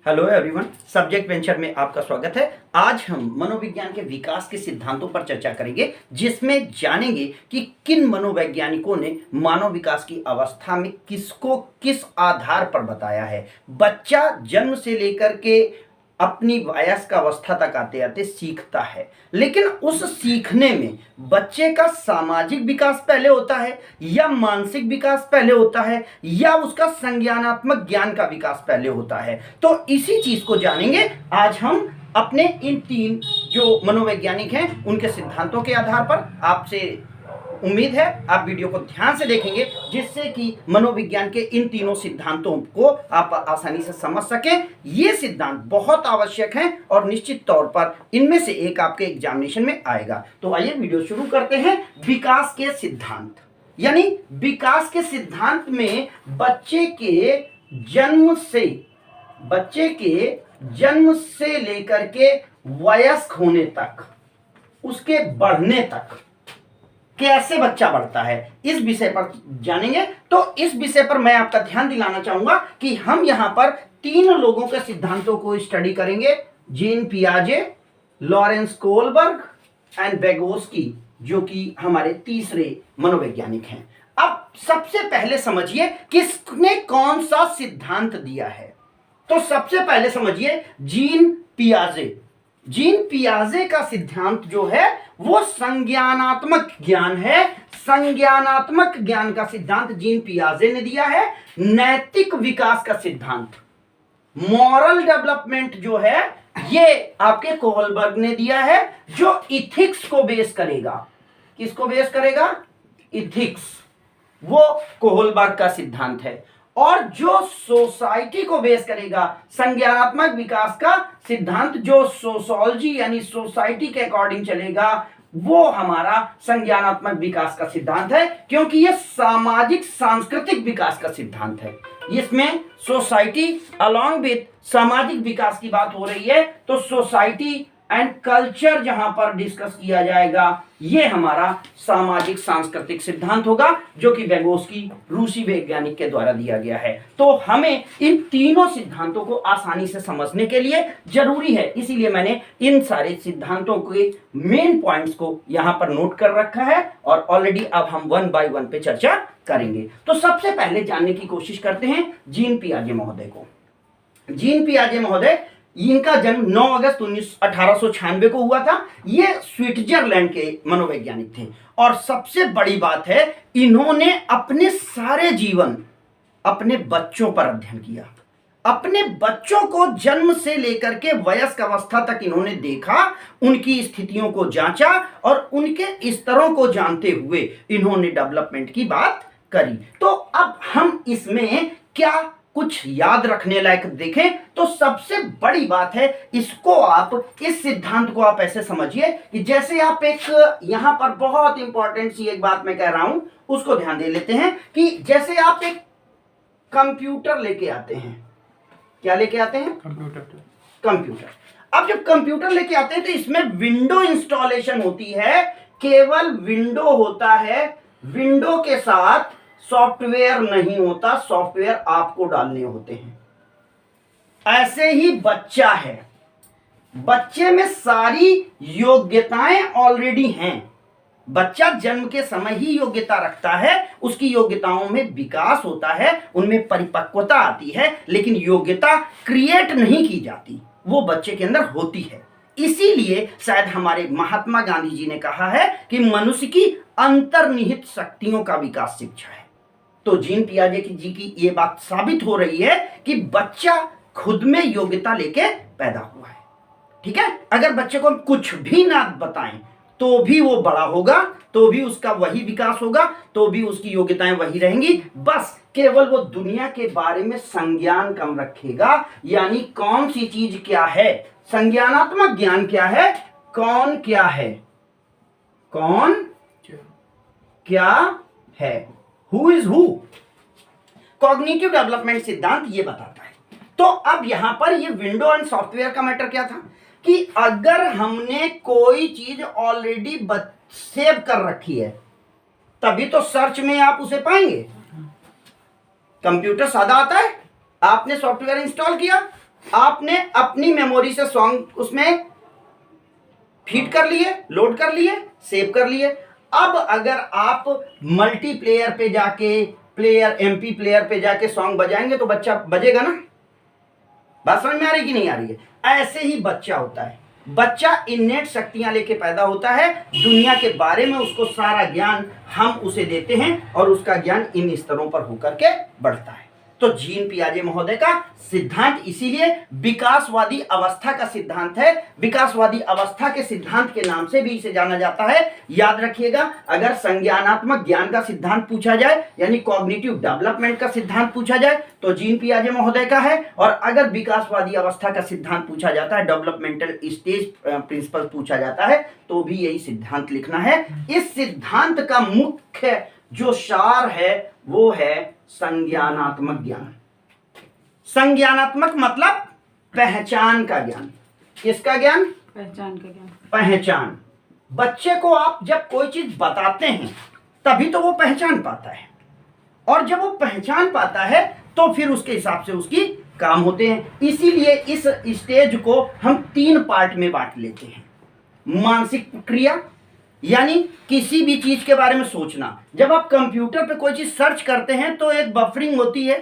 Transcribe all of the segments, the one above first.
Hello everyone, subject venture में आपका स्वागत है। आज हम मनोविज्ञान के विकास के सिद्धांतों पर चर्चा करेंगे, जिसमें जानेंगे कि किन मनोवैज्ञानिकों ने मानव विकास की अवस्था में किसको किस आधार पर बताया है। बच्चा जन्म से लेकर के अपनी वयस्क अवस्था तक आते आते सीखता है, लेकिन उस सीखने में बच्चे का सामाजिक विकास पहले होता है या मानसिक विकास पहले होता है या उसका संज्ञानात्मक ज्ञान का विकास पहले होता है। तो इसी चीज को जानेंगे आज हम अपने इन तीन जो मनोवैज्ञानिक हैं उनके सिद्धांतों के आधार पर। आपसे उम्मीद है आप वीडियो को ध्यान से देखेंगे, जिससे कि मनोविज्ञान के इन तीनों सिद्धांतों को आप आसानी से समझ सकें। ये सिद्धांत बहुत आवश्यक हैं और निश्चित तौर पर इनमें से एक आपके एग्जामिनेशन में आएगा। तो आइए वीडियो शुरू करते हैं। विकास के सिद्धांत, यानी विकास के सिद्धांत में बच्चे के जन्म से लेकर के वयस्क होने तक, उसके बढ़ने तक कैसे बच्चा बढ़ता है, इस विषय पर जानेंगे। तो इस विषय पर मैं आपका ध्यान दिलाना चाहूंगा कि हम यहां पर तीन लोगों के सिद्धांतों को स्टडी करेंगे, जीन पियाजे, लॉरेंस कोहलबर्ग एंड वेगोस्की, जो कि हमारे तीसरे मनोवैज्ञानिक हैं। अब सबसे पहले समझिए किसने कौन सा सिद्धांत दिया है। तो सबसे पहले समझिए जीन पियाजे। जीन पियाजे का सिद्धांत जो है वो संज्ञानात्मक ज्ञान है। संज्ञानात्मक ज्ञान का सिद्धांत जीन पियाजे ने दिया है। नैतिक विकास का सिद्धांत, मॉरल डेवलपमेंट जो है, ये आपके कोहलबर्ग ने दिया है, जो इथिक्स को बेस करेगा। किसको बेस करेगा? इथिक्स, वो कोहलबर्ग का सिद्धांत है। और जो सोसाइटी को बेस करेगा, संज्ञानात्मक विकास का सिद्धांत जो सोशोलॉजी यानी सोसाइटी के अकॉर्डिंग चलेगा, वो हमारा संज्ञानात्मक विकास का सिद्धांत है, क्योंकि ये सामाजिक सांस्कृतिक विकास का सिद्धांत है। इसमें सोसाइटी अलॉन्ग विद सामाजिक विकास की बात हो रही है, तो सोसाइटी एंड कल्चर जहां पर डिस्कस किया जाएगा, ये हमारा सामाजिक सांस्कृतिक सिद्धांत होगा, जो कि वेगोस्की रूसी वैज्ञानिक के द्वारा दिया गया है। तो हमें इन तीनों सिद्धांतों को आसानी से समझने के लिए जरूरी है, इसीलिए मैंने इन सारे सिद्धांतों के मेन पॉइंट्स को यहां पर नोट कर रखा है और ऑलरेडी अब हम वन बाय वन पे चर्चा करेंगे। तो सबसे पहले जानने की कोशिश करते हैं जीन पियाजे महोदय को। जीन पियाजे महोदय, इनका जन्म 9 अगस्त 1896 को हुआ था। ये स्विट्जरलैंड के मनोवैज्ञानिक थे और सबसे बड़ी बात है, इन्होंने अपने सारे जीवन अपने बच्चों पर अध्ययन किया। अपने बच्चों को जन्म से लेकर के वयस्क अवस्था तक इन्होंने देखा, उनकी स्थितियों को जांचा और उनके स्तरों को जानते हुए इन्होंने डेवलपमेंट की बात करी। तो अब हम इसमें क्या कुछ याद रखने लायक देखें, तो सबसे बड़ी बात है, इसको आप, इस सिद्धांत को आप ऐसे समझिए कि जैसे आप एक, यहां पर बहुत इंपॉर्टेंट सी एक बात मैं कह रहा हूं, उसको ध्यान दे लेते हैं कि जैसे आप एक कंप्यूटर लेके आते हैं। क्या लेके आते हैं? कंप्यूटर। अब जब कंप्यूटर लेके आते हैं तो इसमें विंडो इंस्टॉलेशन होती है, केवल विंडो होता है, विंडो के साथ सॉफ्टवेयर नहीं होता, सॉफ्टवेयर आपको डालने होते हैं। ऐसे ही बच्चा है, बच्चे में सारी योग्यताएं ऑलरेडी हैं। बच्चा जन्म के समय ही योग्यता रखता है, उसकी योग्यताओं में विकास होता है, उनमें परिपक्वता आती है, लेकिन योग्यता क्रिएट नहीं की जाती, वो बच्चे के अंदर होती है। इसीलिए शायद हमारे महात्मा गांधी जी ने कहा है कि मनुष्य की अंतर्निहित शक्तियों का विकास शिक्षा है। तो जीन पियाजे जी की ये बात साबित हो रही है कि बच्चा खुद में योग्यता लेके पैदा हुआ है। ठीक है, अगर बच्चे को हम कुछ भी ना बताएं तो भी वो बड़ा होगा, तो भी उसका वही विकास होगा, तो भी उसकी योग्यताएं वही रहेंगी, बस केवल वो दुनिया के बारे में संज्ञान कम रखेगा। यानी कौन सी चीज क्या है, संज्ञानात्मक ज्ञान क्या है, कौन क्या है, कौन क्या है, who is who. Cognitive development सिद्धांत ये बताता है। तो अब यहां पर ये विंडो एंड सॉफ्टवेयर का मैटर क्या था कि अगर हमने कोई चीज ऑलरेडी सेव कर रखी है, तभी तो सर्च में आप उसे पाएंगे। कंप्यूटर सादा आता है, आपने सॉफ्टवेयर इंस्टॉल किया, आपने अपनी मेमोरी से सॉन्ग उसमें फीड कर लिए, लोड कर लिए, सेव कर लिए। अब अगर आप मल्टीप्लेयर पे जाके, प्लेयर MP प्लेयर पे जाके सॉन्ग बजाएंगे तो बच्चा बजेगा ना। बात समझ में आ रही कि नहीं आ रही है? ऐसे ही बच्चा होता है। बच्चा इन्नेट शक्तियां लेके पैदा होता है, दुनिया के बारे में उसको सारा ज्ञान हम उसे देते हैं और उसका ज्ञान इन स्तरों पर होकर के बढ़ता है। तो जीन पियाजे महोदय का सिद्धांत इसीलिए विकासवादी अवस्था का सिद्धांत है। विकासवादी अवस्था के सिद्धांत के नाम से भी इसे जाना जाता है। याद रखिएगा, अगर संज्ञानात्मक ज्ञान का सिद्धांत पूछा जाए यानी कॉग्निटिव डेवलपमेंट का सिद्धांत पूछा जाए तो जीन पियाजे महोदय का है, और अगर विकासवादी अवस्था का सिद्धांत पूछा जाता है, डेवलपमेंटल स्टेज प्रिंसिपल पूछा जाता है, तो भी यही सिद्धांत लिखना है। इस सिद्धांत का मुख्य जो सार है वो है संज्ञानात्मक ज्ञान। संज्ञानात्मक मतलब पहचान का ज्ञान। किसका ज्ञान? पहचान का ज्ञान। पहचान। बच्चे को आप जब कोई चीज बताते हैं तभी तो वो पहचान पाता है, और जब वो पहचान पाता है तो फिर उसके हिसाब से उसकी काम होते हैं। इसीलिए इस स्टेज को हम 3 पार्ट में बांट लेते हैं। मानसिक प्रक्रिया यानी किसी भी चीज के बारे में सोचना। जब आप कंप्यूटर पे कोई चीज सर्च करते हैं तो एक बफरिंग होती है,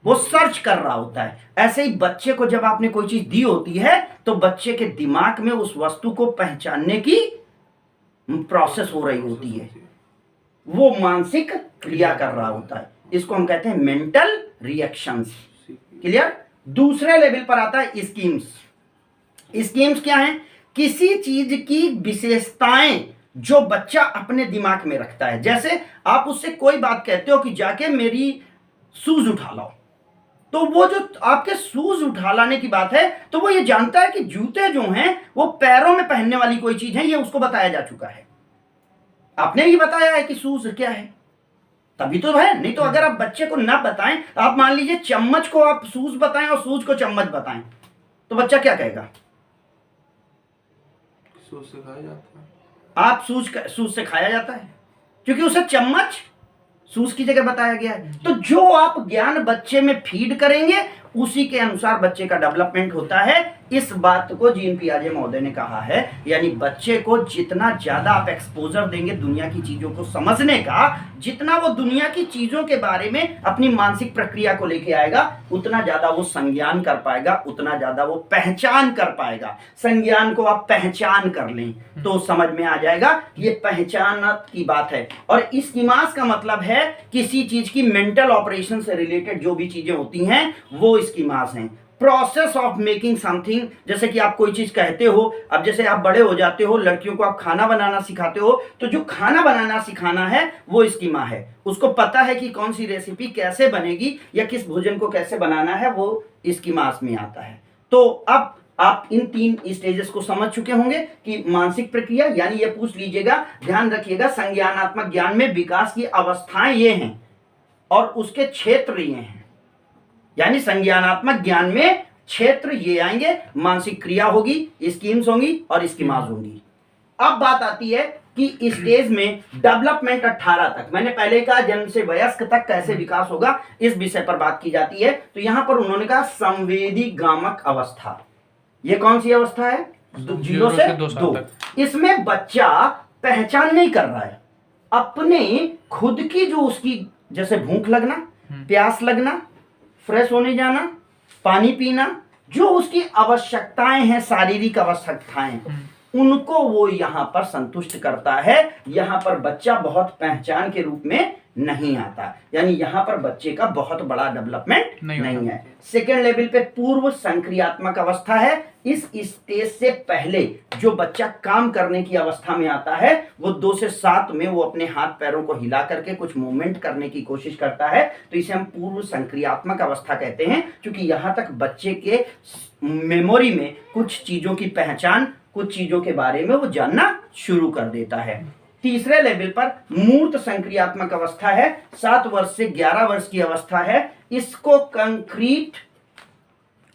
वो सर्च कर रहा होता है। ऐसे ही बच्चे को जब आपने कोई चीज दी होती है तो बच्चे के दिमाग में उस वस्तु को पहचानने की प्रोसेस हो रही होती है, वो मानसिक क्रिया कर रहा होता है। इसको हम कहते हैं मेंटल रिएक्शंस। क्लियर? दूसरे लेवल पर आता है स्कीम्स। स्कीम्स क्या है? किसी चीज की विशेषताएं जो बच्चा अपने दिमाग में रखता है। जैसे आप उससे कोई बात कहते हो कि जाके मेरी शूज उठा लाओ, तो वो जो आपके शूज उठा लाने की बात है, तो वो ये जानता है कि जूते जो हैं वो पैरों में पहनने वाली कोई चीज है, ये उसको बताया जा चुका है। आपने ही बताया है कि शूज क्या है, तभी तो है। नहीं तो अगर आप बच्चे को ना बताएं, आप मान लीजिए चम्मच को आप शूज बताएं और शूज को चम्मच बताएं, तो बच्चा क्या कहेगा? सूज से खाया जाता है। आप सूज से खाया जाता है, क्योंकि उसे चम्मच सूज की जगह बताया गया है। तो जो आप ज्ञान बच्चे में फीड करेंगे उसी के अनुसार बच्चे का डेवलपमेंट होता है। इस बात को जीन पियाजे महोदय ने कहा है, यानी बच्चे को जितना ज्यादा आप एक्सपोजर देंगे दुनिया की चीजों को समझने का, जितना वो दुनिया की चीजों के बारे में अपनी मानसिक प्रक्रिया को लेके आएगा, उतना ज्यादा वो संज्ञान कर पाएगा, उतना ज्यादा वो पहचान कर पाएगा। संज्ञान को आप पहचान कर लें तो समझ में आ जाएगा ये पहचान की बात है। और स्कीमास का मतलब है किसी चीज की मेंटल ऑपरेशन से रिलेटेड जो भी चीजें होती हैं वो स्कीमास हैं। प्रोसेस ऑफ मेकिंग समथिंग, जैसे कि आप कोई चीज कहते हो, अब जैसे आप बड़े हो जाते हो, लड़कियों को आप खाना बनाना सिखाते हो, तो जो खाना बनाना सिखाना है वो स्कीमा है। उसको पता है कि कौन सी रेसिपी कैसे बनेगी या किस भोजन को कैसे बनाना है, वो स्कीमास में आता है। तो अब आप इन 3 स्टेजेस को समझ चुके होंगे कि मानसिक प्रक्रिया, यानी ये पूछ लीजिएगा, ध्यान रखिएगा, संज्ञानात्मक ज्ञान में विकास की अवस्थाएं ये हैं और उसके क्षेत्र ये हैं। यानी संज्ञानात्मक ज्ञान में क्षेत्र ये आएंगे, मानसिक क्रिया होगी, स्कीम्स होंगी और स्कीमास होंगी। अब बात आती है कि स्टेज में डेवलपमेंट 18 तक, मैंने पहले कहा जन्म से वयस्क तक कैसे विकास होगा, इस विषय पर बात की जाती है। तो यहां पर उन्होंने कहा संवेदी गामक अवस्था। ये कौन सी अवस्था है? 0 से 2। इसमें बच्चा पहचान नहीं कर रहा है, अपने खुद की जो उसकी, जैसे भूख लगना, प्यास लगना, फ्रेश होने जाना, पानी पीना, जो उसकी आवश्यकताएं हैं, शारीरिक आवश्यकताएं, उनको वो यहां पर संतुष्ट करता है। यहां पर बच्चा बहुत पहचान के रूप में नहीं आता, यानी यहां पर बच्चे का बहुत बड़ा डेवलपमेंट नहीं है। सेकेंड लेवल पे पूर्व संक्रियात्मक अवस्था है। इस स्टेज से पहले जो बच्चा काम करने की अवस्था में आता है, वो 2 से 7 में वो अपने हाथ पैरों को हिला करके कुछ मूवमेंट करने की कोशिश करता है, तो इसे हम पूर्व संक्रियात्मक अवस्था कहते हैं, क्योंकि यहां तक बच्चे के मेमोरी में कुछ चीजों की पहचान, कुछ चीजों के बारे में वो जानना शुरू कर देता है। तीसरे लेवल पर मूर्त संक्रियात्मक अवस्था है, 7 वर्ष से 11 वर्ष की अवस्था है। इसको कंक्रीट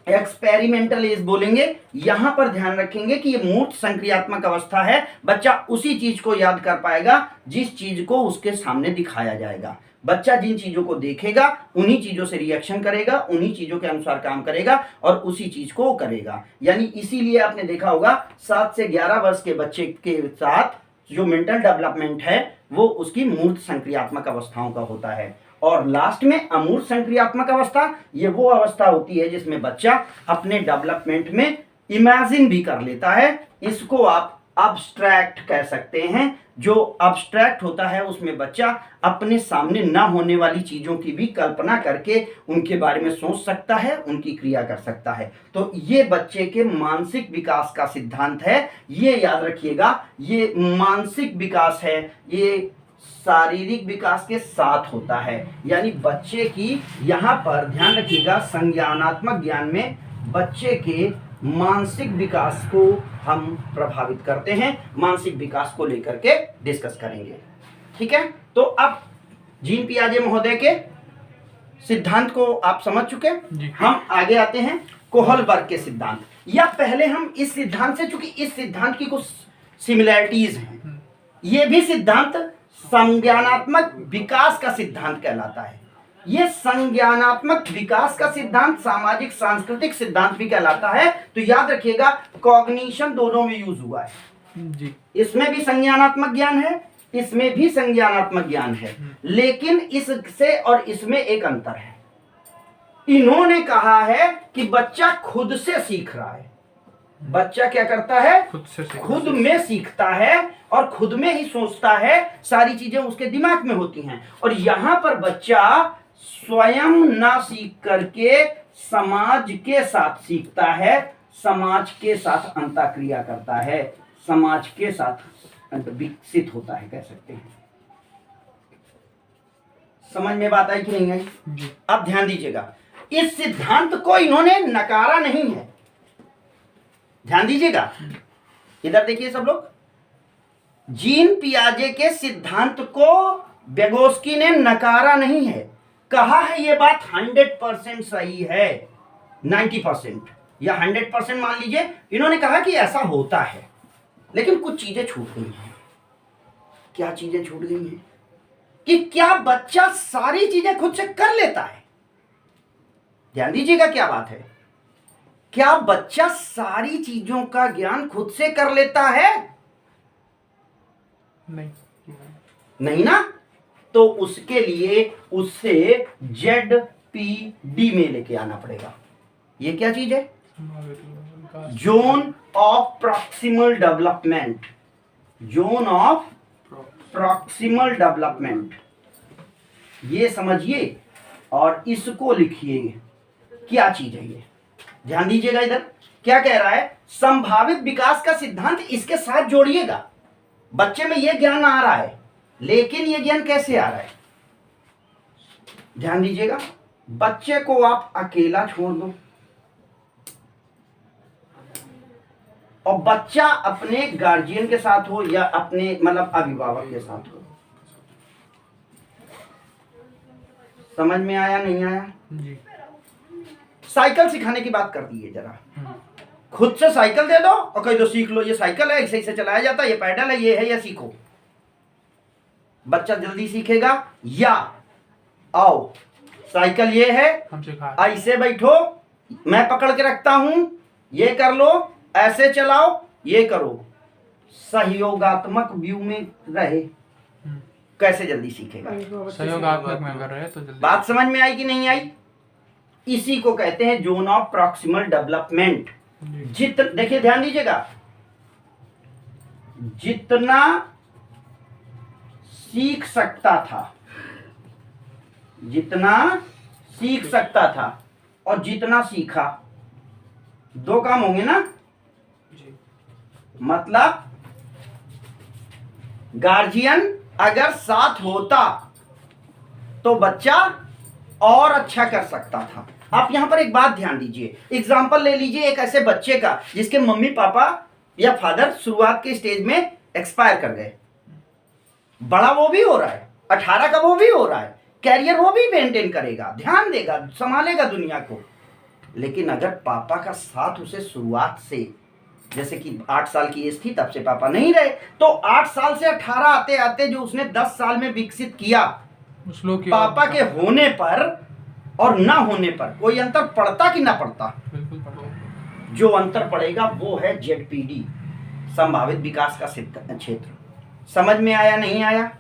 एक्सपेरिमेंटल एज बोलेंगे। यहां पर ध्यान रखेंगे कि ये मूर्त संक्रियात्मक अवस्था है। बच्चा उसी चीज को याद कर पाएगा जिस चीज को उसके सामने दिखाया जाएगा। बच्चा जिन चीजों को देखेगा उन्हीं चीजों से रिएक्शन करेगा, उन्हीं चीजों के अनुसार काम करेगा और उसी चीज को करेगा। यानी इसीलिए आपने देखा होगा 7 से 11 वर्ष के बच्चे के साथ जो मेंटल डेवलपमेंट है वो उसकी मूर्त संक्रियात्मक अवस्थाओं का होता है। और लास्ट में अमूर्त संक्रियात्मक अवस्था, ये वो अवस्था होती है जिसमें बच्चा अपने डेवलपमेंट में इमेजिन भी कर लेता है। इसको आप अब्स्ट्रैक्ट कह सकते हैं। जो अब्स्ट्रैक्ट होता है उसमें बच्चा अपने सामने ना होने वाली चीजों की भी कल्पना करके उनके बारे में सोच सकता है, उनकी क्रिया कर सकता है। तो ये बच्चे के मानसिक विकास का सिद्धांत है। ये याद रखिएगा, ये मानसिक विकास है, ये शारीरिक विकास के साथ होता है। यानी बच्चे की, यहाँ पर ध्यान रखिएगा, संज्ञानात्मक ज्ञान में बच्चे के मानसिक विकास को हम प्रभावित करते हैं, मानसिक विकास को लेकर के डिस्कस करेंगे। ठीक है, तो अब जीन पियाजे महोदय के सिद्धांत को आप समझ चुके, हम आगे आते हैं कोहलबर्ग के सिद्धांत। या पहले हम इस सिद्धांत से, चूंकि इस सिद्धांत की कुछ सिमिलैरिटीज हैं, ये भी सिद्धांत संज्ञानात्मक विकास का सिद्धांत कहलाता है। ये संज्ञानात्मक विकास का सिद्धांत सामाजिक सांस्कृतिक सिद्धांत भी कहलाता है। तो याद रखिएगा, कॉग्निशन दोनों में यूज हुआ है जी। इसमें भी संज्ञानात्मक ज्ञान है, इसमें भी संज्ञानात्मक ज्ञान है, लेकिन इससे और इसमें एक अंतर है। इन्होंने कहा है कि बच्चा खुद से सीख रहा है। बच्चा क्या करता है? खुद में सीखता है और खुद में ही सोचता है, सारी चीजें उसके दिमाग में होती हैं। और यहां पर बच्चा स्वयं ना सीख करके समाज के साथ सीखता है, समाज के साथ अंतःक्रिया करता है, समाज के साथ विकसित होता है, कह सकते हैं। समझ में बात आई कि नहीं आई? अब ध्यान दीजिएगा, इस सिद्धांत को इन्होंने नकारा नहीं है। ध्यान दीजिएगा, इधर देखिए सब लोग, जीन पियाजे के सिद्धांत को व्यगोस्की ने नकारा नहीं है, कहा है ये बात 100% सही है, 90% या 100% मान लीजिए। इन्होंने कहा कि ऐसा होता है, लेकिन कुछ चीजें छूट गई हैं। क्या चीजें छूट गई हैं? कि क्या बच्चा सारी चीजें खुद से कर लेता है? ध्यान दीजिएगा क्या बात है, क्या बच्चा सारी चीजों का ज्ञान खुद से कर लेता है? नहीं ना। तो उसके लिए उससे ZPD में लेके आना पड़ेगा। ये क्या चीज है? Zone of proximal development. Zone of proximal development, ये समझिए और इसको लिखिए, क्या चीज है ये। ध्यान दीजिएगा, इधर क्या कह रहा है? संभावित विकास का सिद्धांत इसके साथ जोड़िएगा। बच्चे में यह ज्ञान आ रहा है, लेकिन यह ज्ञान कैसे आ रहा है? ध्यान दीजिएगा, बच्चे को आप अकेला छोड़ दो और बच्चा अपने गार्जियन के साथ हो या अपने मतलब अभिभावक के साथ हो। समझ में आया नहीं आया जी? साइकिल सिखाने की बात कर दी है जरा। खुद से साइकिल दे दो और कह दो सीख लो, ये साइकिल है, इसे इसे चलाया जाता है, ये पैडल है, ये है, ये सीखो। बच्चा जल्दी सीखेगा। या आओ साइकिल ये है, ऐसे बैठो, मैं पकड़ के रखता हूं, ये कर लो, ऐसे चलाओ, ये करो, सहयोगात्मक व्यू में रहे, कैसे जल्दी सीखेगा? सहयोगात्मक में अगर रहे तो जल्दी। बात समझ में आई कि नहीं आई? इसी को कहते हैं जोन ऑफ प्रॉक्सिमल डेवलपमेंट। देखिए ध्यान दीजिएगा, जितना सीख सकता था, जितना सीख सकता था और जितना सीखा, दो काम होंगे ना। मतलब गार्जियन अगर साथ होता तो बच्चा और अच्छा कर सकता था। आप यहां पर एक बात ध्यान दीजिए, एग्जाम्पल ले लीजिए एक ऐसे बच्चे का जिसके मम्मी पापा या फादर शुरुआत के स्टेज में एक्सपायर कर गए। बड़ा वो भी हो रहा है, 18 का वो भी हो रहा है, कैरियर वो भी मेंटेन करेगा, ध्यान देगा, संभालेगा दुनिया को। लेकिन अगर पापा का साथ उसे शुरुआत से, जैसे कि 8 साल की एज थी तब से पापा नहीं रहे, तो 8 साल से 18 आते आते जो उसने 10 साल में विकसित किया, श्लोक की पापा के होने पर और ना होने पर कोई अंतर पड़ता कि ना पड़ता? बिल्कुल पढ़ो। जो अंतर पड़ेगा वो है जेडपीडी, संभावित विकास का क्षेत्र। समझ में आया नहीं आया?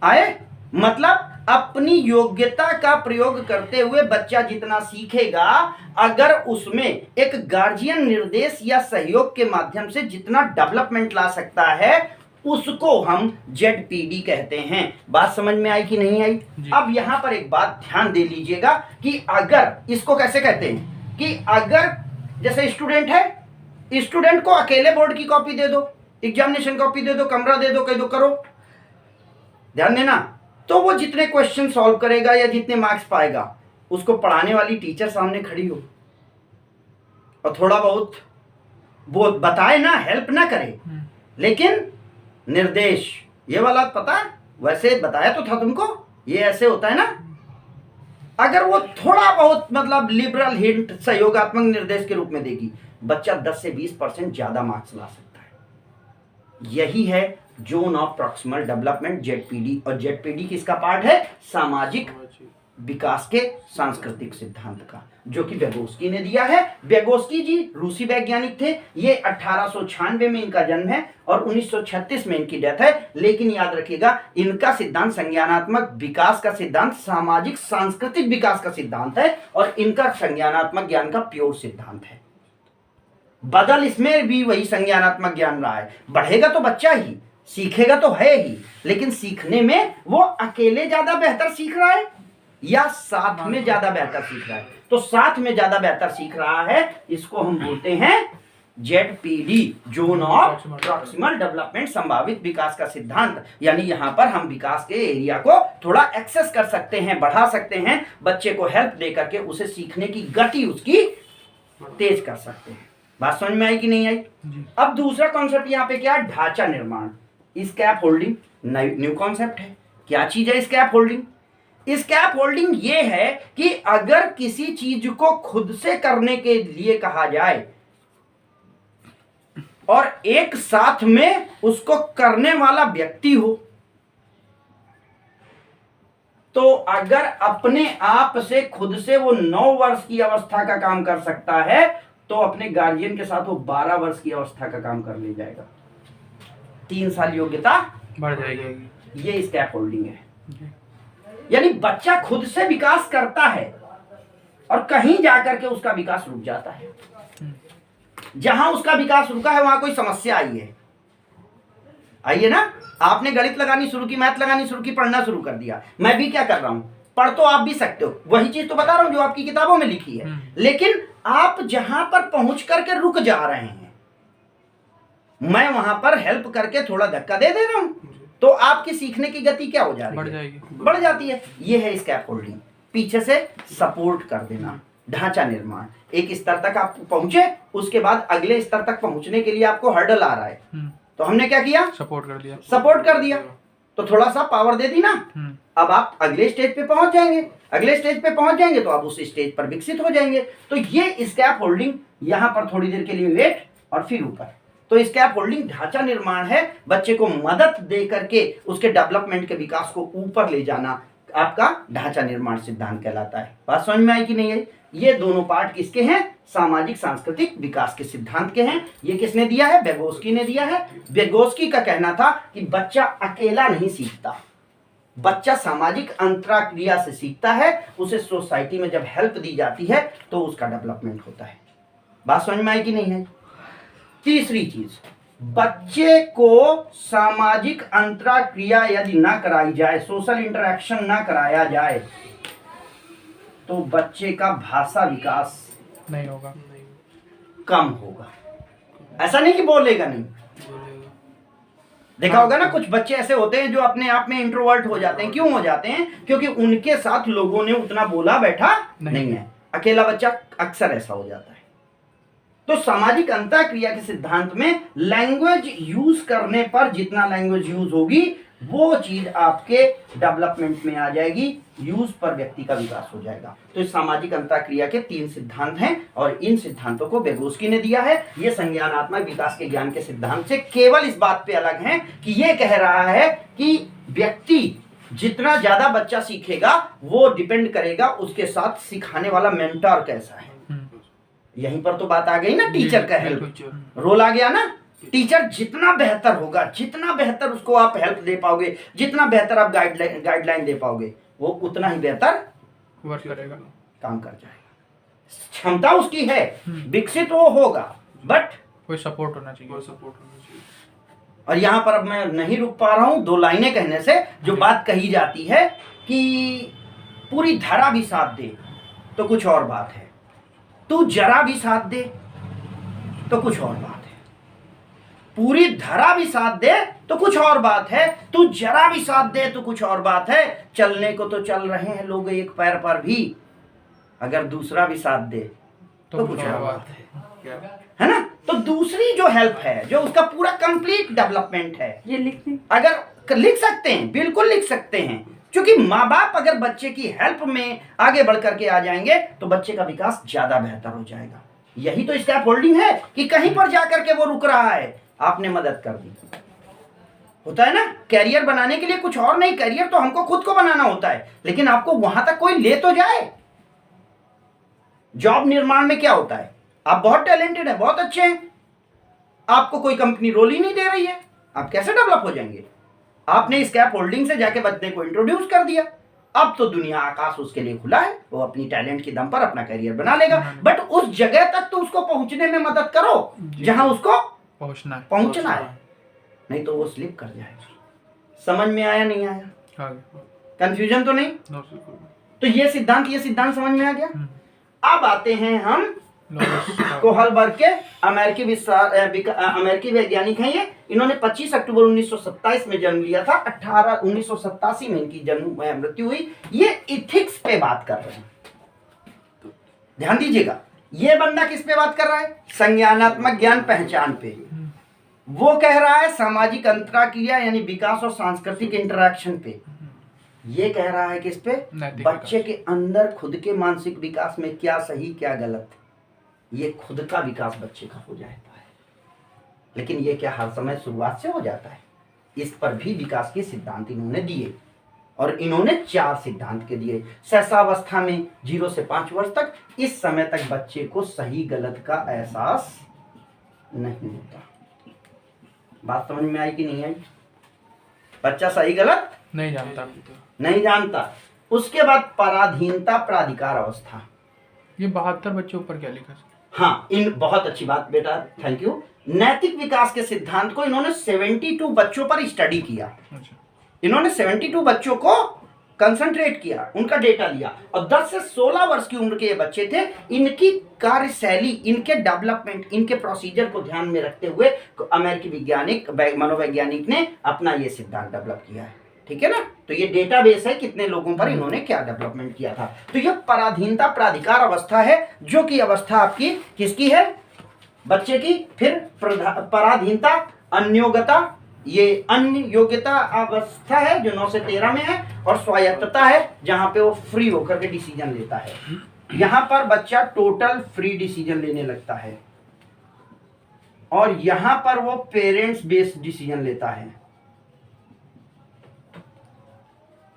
आए? मतलब अपनी योग्यता का प्रयोग करते हुए बच्चा जितना सीखेगा, अगर उसमें एक गार्जियन निर्देश या सहयोग के माध्यम से जितना डेवलपमेंट ला सकता है, उसको हम जेडपीडी कहते हैं। बात समझ में आई कि नहीं आई? अब यहां पर एक बात ध्यान दे लीजिएगा कि अगर इसको कैसे कहते हैं कि अगर जैसे स्टूडेंट है, स्टूडेंट को अकेले बोर्ड की कॉपी दे दो, एग्जामिनेशन कॉपी दे दो, कमरा दे दो, कह दो करो, ध्यान देना, तो वो जितने क्वेश्चन सॉल्व करेगा या जितने मार्क्स पाएगा, उसको पढ़ाने वाली टीचर सामने खड़ी हो और थोड़ा बहुत वो बताए ना, हेल्प ना करे, लेकिन निर्देश ये वाला पता है, वैसे बताया तो था तुमको, ये ऐसे होता है ना, अगर वो थोड़ा बहुत मतलब लिबरल हिंट सहयोगात्मक निर्देश के रूप में देगी, बच्चा 10 से 20% ज्यादा मार्क्स ला सकता है। यही है zone of proximal development, ZPD. और जेडपीडी किसका पार्ट है? सामाजिक विकास के सांस्कृतिक सिद्धांत का, जो कि व्यगोस्की ने दिया है। व्यगोस्की जी रूसी वैज्ञानिक थे। ये 1896 में इनका जन्म है और 1936 में इनकी डेथ है। लेकिन याद रखिएगा, इनका सिद्धांत संज्ञानात्मक विकास का सिद्धांत सामाजिक सांस्कृतिक विकास का सिद्धांत है और इनका संज्ञानात्मक ज्ञान का प्योर सिद्धांत है। बदल इसमें भी वही संज्ञानात्मक ज्ञान रहा है। बढ़ेगा तो बच्चा ही, सीखेगा तो है ही, लेकिन सीखने में वो अकेले ज्यादा बेहतर सीख रहा है या साथ में ज्यादा बेहतर सीख रहा है? तो साथ में ज्यादा बेहतर सीख रहा है, इसको हम बोलते हैं ZPD, zone of proximal development, संभावित विकास का सिद्धांत। यानी यहां पर हम विकास के एरिया को थोड़ा एक्सेस कर सकते हैं, बढ़ा सकते हैं, बच्चे को हेल्प दे करके उसे सीखने की गति उसकी तेज कर सकते हैं। बात समझ में आई कि नहीं आई? अब दूसरा कॉन्सेप्ट यहाँ पे क्या है? ढांचा निर्माण, स्कैप होल्डिंग। न्यू कॉन्सेप्ट है। क्या चीज है स्कैप होल्डिंग? स्कैप होल्डिंग ये है कि अगर किसी चीज को खुद से करने के लिए कहा जाए और एक साथ में उसको करने वाला व्यक्ति हो, तो अगर अपने आप से खुद से वो 9 वर्ष की अवस्था का काम कर सकता है, तो अपने गार्जियन के साथ वो 12 वर्ष की अवस्था का काम कर ले जाएगा। 3 साल योग्यता बढ़ जाएगी। ये स्कैप होल्डिंग है। यानी बच्चा खुद से विकास करता है और कहीं जाकर के उसका विकास रुक जाता है। जहां उसका विकास रुका है वहां कोई समस्या आई है। आइए ना, आपने गणित लगानी शुरू की, मैथ लगानी शुरू की, पढ़ना शुरू कर दिया। मैं भी क्या कर रहा हूं, पढ़ तो आप भी सकते हो, वही चीज तो बता रहा हूं जो आपकी किताबों में लिखी है। लेकिन आप जहां पर पहुंच करके रुक जा रहे हैं, मैं वहां पर हेल्प करके थोड़ा धक्का दे रहा हूं, तो आपकी सीखने की गति क्या हो जाएगी? बढ़ जाएगी, बढ़ जाती है। ये है स्कैप होल्डिंग, पीछे से सपोर्ट कर देना। ढांचा निर्माण, एक स्तर तक आप पहुंचे, उसके बाद अगले स्तर तक पहुंचने के लिए आपको हर्डल आ रहा है, तो हमने क्या किया? सपोर्ट कर दिया। सपोर्ट कर दिया, तो थोड़ा सा पावर दे दी ना। अब आप अगले स्टेज पे पहुंच जाएंगे, अगले स्टेज पे पहुंच जाएंगे तो आप उस स्टेज पर विकसित हो जाएंगे। तो ये स्कैप होल्डिंग, यहां पर थोड़ी देर के लिए वेट और फिर ऊपर। तो स्कैप होल्डिंग ढांचा निर्माण है, बच्चे को मदद दे करके उसके डेवलपमेंट के विकास को ऊपर ले जाना आपका ढांचा निर्माण सिद्धांत कहलाता है। बात समझ में आई कि नहीं आई? ये दोनों पार्ट किसके हैं? सामाजिक सांस्कृतिक विकास के सिद्धांत के हैं। ये किसने दिया है? व्यगोस्की ने दिया है। व्यगोस्की का कहना था कि बच्चा अकेला नहीं सीखता, बच्चा सामाजिक अंतरक्रिया से सीखता है। उसे सोसाइटी में जब हेल्प दी जाती है तो उसका डेवलपमेंट होता है। बात समझ में आई कि नहीं है? तीसरी चीज, बच्चे को सामाजिक अंतरक्रिया यदि ना कराई जाए, सोशल इंटरेक्शन ना कराया जाए, तो बच्चे का भाषा विकास नहीं होगा, कम होगा। ऐसा नहीं कि बोलेगा नहीं, देखा होगा ना, कुछ बच्चे ऐसे होते हैं जो अपने आप में इंट्रोवर्ट हो जाते हैं। क्यों हो जाते हैं? क्योंकि उनके साथ लोगों ने उतना बोला बैठा नहीं है। अकेला बच्चा अक्सर ऐसा हो जाता है। तो सामाजिक अंतरक्रिया के सिद्धांत में लैंग्वेज यूज करने पर जितना लैंग्वेज यूज होगी वो चीज आपके डेवलपमेंट में आ जाएगी, यूज पर व्यक्ति का विकास हो जाएगा। तो इस सामाजिक अंतरक्रिया के 3 सिद्धांत हैं और इन सिद्धांतों को व्यगोस्की ने दिया है। ये संज्ञानात्मक विकास के ज्ञान के सिद्धांत से केवल इस बात पे अलग है कि ये कह रहा है कि व्यक्ति जितना ज्यादा बच्चा सीखेगा वो डिपेंड करेगा उसके साथ सिखाने वाला मेंटर कैसा है। यहीं पर तो बात आ गई ना, टीचर का हेल्प रोल आ गया ना। टीचर जितना बेहतर होगा, जितना बेहतर उसको आप हेल्प दे पाओगे, जितना बेहतर आप गाइडलाइन दे पाओगे, वो उतना ही बेहतर वर्क करेगा, काम कर जाएगा। क्षमता उसकी है, विकसित वो होगा, बट कोई सपोर्ट होना चाहिए। और यहां पर अब मैं नहीं रुक पा रहा हूं, 2 लाइनें कहने से जो बात कही जाती है कि पूरी धरा भी साथ दे तो कुछ और बात है, तू जरा भी साथ दे तो कुछ और बात है। पूरी धरा भी साथ दे तो कुछ और बात है, तू जरा भी साथ दे तो कुछ और बात है। चलने को तो चल रहे हैं लोग एक पैर पर भी, अगर दूसरा भी साथ दे तो कुछ और बात है ना। तो दूसरी जो हेल्प है, जो उसका पूरा कंप्लीट डेवलपमेंट है, ये लिखने अगर लिख सकते हैं, बिल्कुल लिख सकते हैं, क्योंकि माँ बाप अगर बच्चे की हेल्प में आगे बढ़ करके आ जाएंगे तो बच्चे का विकास ज्यादा बेहतर हो जाएगा। यही तो स्कैप होल्डिंग है कि कहीं पर जाकर के वो रुक रहा है, आपने मदद कर दी। होता है ना, कैरियर बनाने के लिए कुछ और नहीं, कैरियर तो हमको खुद को बनाना होता है, लेकिन आपको वहां तक कोई ले तो जाए। जॉब निर्माण में क्या होता है, आप बहुत टैलेंटेड है, बहुत अच्छे हैं, आपको कोई कंपनी रोल ही नहीं दे रही है, आप कैसे डेवलप हो जाएंगे? आपने स्कैप होल्डिंग से जाके बच्चे को इंट्रोड्यूस कर दिया, अब तो दुनिया आकाश उसके लिए खुला है, वो अपनी टैलेंट के दम पर अपना करियर बना लेगा। बट उस जगह तक तो उसको पहुंचने में मदद करो जहां उसको पहुंचना है, नहीं तो वो स्लिप कर जाएगा। समझ में आया नहीं आया? कंफ्यूजन तो नहीं? तो ये सिद्धांत समझ में आ गया। अब आते हैं हम कोहलबर्ग के अमेरिकी वैज्ञानिक हैं ये। इन्होंने 25 अक्टूबर 1927 में जन्म लिया था, 1987 में इनकी मृत्यु हुई। ये इथिक्स पे बात कर रहे हैं, ध्यान दीजिएगा। ये बंदा किस पे बात कर रहा है? संज्ञानात्मक ज्ञान पहचान पे। वो कह रहा है सामाजिक अंतराक्रिया यानी विकास और सांस्कृतिक इंटरेक्शन पे। ये कह रहा है किस पे? बच्चे के अंदर खुद के मानसिक विकास में क्या सही क्या गलत, ये खुद का विकास बच्चे का हो जाता है। लेकिन ये क्या हर समय शुरुआत से हो जाता है? इस पर भी विकास के सिद्धांत इन्होंने दिए, और इन्होंने 4 सिद्धांत के दिए। सहसावस्था में 0 से 5 वर्ष तक, इस समय तक बच्चे को सही गलत का एहसास नहीं होता। बात समझ में आई कि नहीं आई? बच्चा सही गलत नहीं जानता। उसके बाद पराधीनता प्राधिकार अवस्था। ये 72 बच्चों ऊपर क्या लिखा? हाँ, इन बहुत अच्छी बात बेटा, थैंक यू। नैतिक विकास के सिद्धांत को इन्होंने 72 बच्चों पर स्टडी किया। अच्छा। इन्होंने 72 बच्चों को कंसंट्रेट किया, उनका डेटा लिया, और 10 से 16 वर्ष की उम्र के ये बच्चे थे। इनकी कार्यशैली, इनके डेवलपमेंट, इनके प्रोसीजर को ध्यान में रखते हुए अमेरिकी मनोवैज्ञानिक ने अपना ये सिद्धांत डेवलप किया है। ठीक है ना? तो ये डेटाबेस है कितने लोगों पर इन्होंने क्या डेवलपमेंट किया था। तो ये पराधीनता प्राधिकार अवस्था है, जो कि अवस्था आपकी किसकी है? बच्चे की। फिर पराधीनता, अन्योग्यता, ये अन्य योग्यता अवस्था है जो 9 से 13 में है, और स्वायत्तता है जहां पे वो फ्री होकर के डिसीजन लेता है। यहां पर बच्चा टोटल फ्री डिसीजन लेने लगता है, और यहां पर वो पेरेंट्स बेस्ड डिसीजन लेता है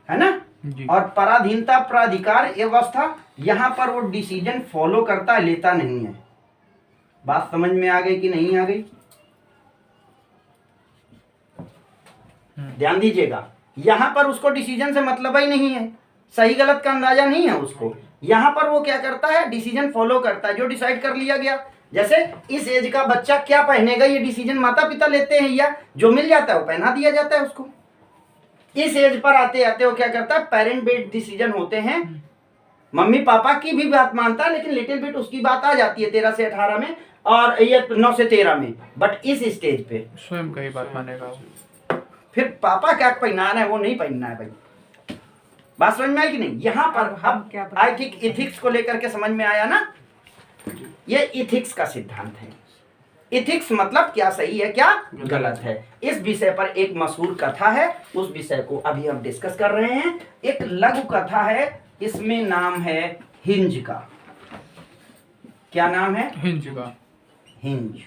ना जी। और पराधीनता प्राधिकार अवस्था, यहां पर वो डिसीजन फॉलो करता है, लेता नहीं है। बात समझ में आ गई कि नहीं आ गई? ध्यान दीजिएगा, यहां पर उसको डिसीजन से मतलब ही नहीं है, सही गलत का अंदाजा नहीं है उसको। यहां पर वो क्या करता है? डिसीजन फॉलो करता है, जो डिसाइड कर लिया गया। जैसे इस एज का बच्चा क्या पहनेगा, ये डिसीजन माता पिता लेते हैं, या जो मिल जाता है वो पहना दिया जाता है उसको। इस एज पर आते आते वो क्या करता है? पेरेंट बेस्ड डिसीजन होते हैं। मम्मी पापा की भी बात मानता है, लेकिन लिटिल बिट उसकी बात आ जाती है 13 से 18 में, और ये 9 से 13 में। बट इस स्टेज पे स्वयं का ही बात मानेगा। फिर पापा क्या पहनाना है वो नहीं पहनना है भाई। बात समझ में आई कि नहीं? यहाँ पर अब आई थिंक इथिक्स को लेकर के समझ में आया ना? ये इथिक्स का सिद्धांत है। इथिक्स मतलब क्या सही है क्या गलत है। इस विषय पर एक मशहूर कथा है, उस विषय को अभी हम डिस्कस कर रहे हैं। एक लघु कथा है, इसमें नाम है हिंज का। क्या नाम है? हिंज का। हिंज।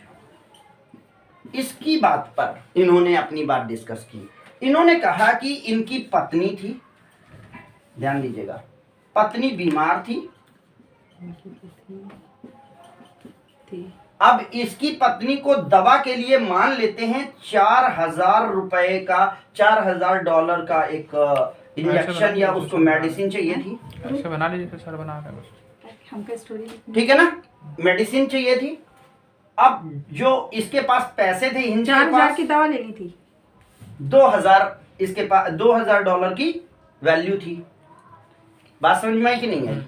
इसकी बात पर इन्होंने अपनी बात डिस्कस की। इन्होंने कहा कि इनकी पत्नी थी, ध्यान दीजिएगा, पत्नी बीमार थी। अब इसकी पत्नी को दवा के लिए मान लेते हैं 4,000 रुपए का, $4,000 का एक इंजेक्शन या उसको मेडिसिन चाहिए थी। ऐसे बना लीजिए, तो सर बना रहे हैं बस। हमका स्टोरी ठीक है ना, मेडिसिन चाहिए थी। अब जो इसके पास पैसे थे, हिंज के 4,000 पास की दवा लेनी थी। 2,000, इसके पास $2,000 की वैल्यू थी। बात समझ में आई कि नहीं आई?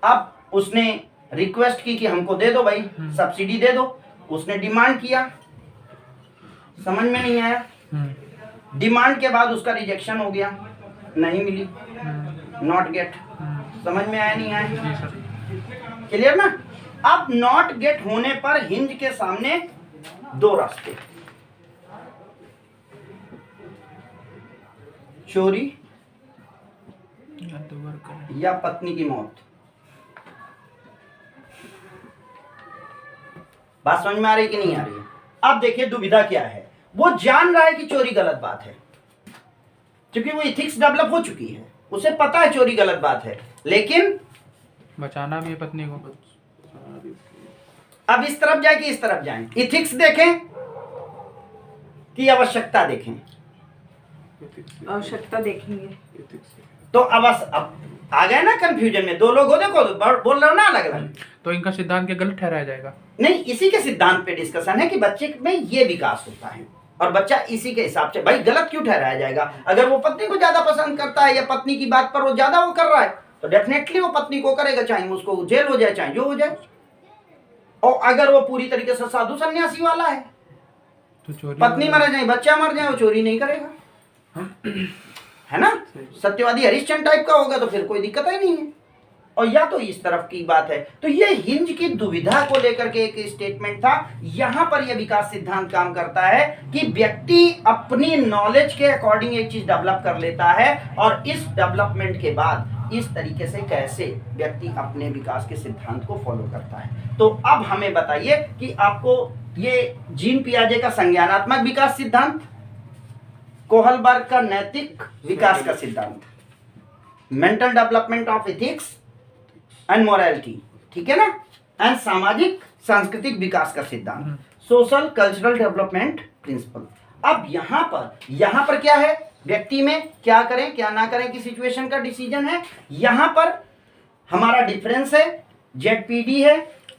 अब उसने रिक्वेस्ट की कि हमको दे दो भाई, सब्सिडी दे दो। उसने डिमांड किया, समझ में नहीं आया। डिमांड के बाद उसका रिजेक्शन हो गया, नहीं मिली, नॉट गेट। समझ में आया नहीं आया? जी सर। क्लियर ना? अब नॉट गेट होने पर हिंज के सामने दो रास्ते, चोरी या पत्नी की मौत। बात समझ में आ रही कि नहीं आ रही है? अब देखिए दुविधा क्या है। वो जान रहा है कि चोरी गलत बात है, क्योंकि वो इथिक्स डेवलप हो चुकी है, उसे पता है चोरी गलत बात है, लेकिन बचाना भी है पत्नी को। अब इस तरफ जाए कि इस तरफ जाए, इथिक्स देखें कि आवश्यकता देखें? आवश्यकता देखेंगे। तो अब आ गए ना कंफ्यूजन में, दो लोग हो, देखो बोल रहे हो ना अलग अलग। तो इनका सिद्धांत के गलत ठहराया जाएगा? नहीं, इसी के सिद्धांत पे डिस्कशन है कि बच्चे में ये विकास होता है और बच्चा इसी के हिसाब से, भाई गलत क्यों ठहराया जाएगा? अगर वो पत्नी को ज्यादा पसंद करता है या पत्नी की बात पर वो ज्यादा वो कर रहा है, तो डेफिनेटली वो पत्नी को करेगा, चाहे उसको जेल हो जाए चाहे जो हो जाए। और अगर वो पूरी तरीके से साधु सन्यासी वाला है, तो चोरी पत्नी मर जाए बच्चा मर जाए, वो चोरी नहीं करेगा, है ना? सत्यवादी हरिश्चंद्र टाइप का होगा तो फिर कोई दिक्कत ही नहीं है। और या तो इस तरफ की बात है। तो ये हिंज की दुविधा को लेकर के एक स्टेटमेंट था। यहां पर यह विकास सिद्धांत काम करता है कि व्यक्ति अपनी नॉलेज के अकॉर्डिंग एक चीज डेवलप कर लेता है और इस डेवलपमेंट के बाद इस तरीके से कैसे व्यक्ति अपने विकास के सिद्धांत को फॉलो करता है। तो अब हमें बताइए कि आपको ये जीन पियाजे का संज्ञानात्मक विकास सिद्धांत, कोहलबर्ग का नैतिक विकास का सिद्धांत, mental development of ethics and morality, ठीक है ना, एंड सामाजिक सांस्कृतिक विकास का सिद्धांत, सोशल कल्चरल डेवलपमेंट प्रिंसिपल। अब यहाँ पर क्या है, व्यक्ति में क्या करें क्या ना करें की सिचुएशन का डिसीजन है। यहाँ पर हमारा डिफरेंस है, जेडपीडी है,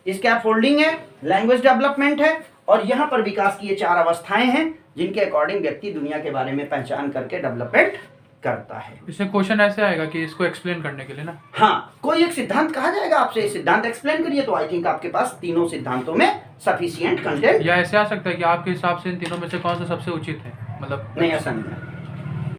स्कैफोल्डिंग है, लैंग्वेज डेवलपमेंट है, और यहाँ पर विकास की ये 4 अवस्थाएं हैं जिनके अकॉर्डिंग व्यक्ति दुनिया के बारे में पहचान करके डेवलपमेंट करता है। इससे क्वेश्चन ऐसे आएगा कि इसको एक्सप्लेन करने के लिए ना, हाँ, कोई एक सिद्धांत कहा जाएगा आपसे, सिद्धांत एक्सप्लेन करिए, तो आई थिंक आपके पास तीनों सिद्धांतों में सफिशिएंट कंटेंट। या ऐसे आ सकता है कि आपके हिसाब से इन तीनों में से कौन सा सबसे उचित है, मतलब नहीं, ऐसा नहीं है।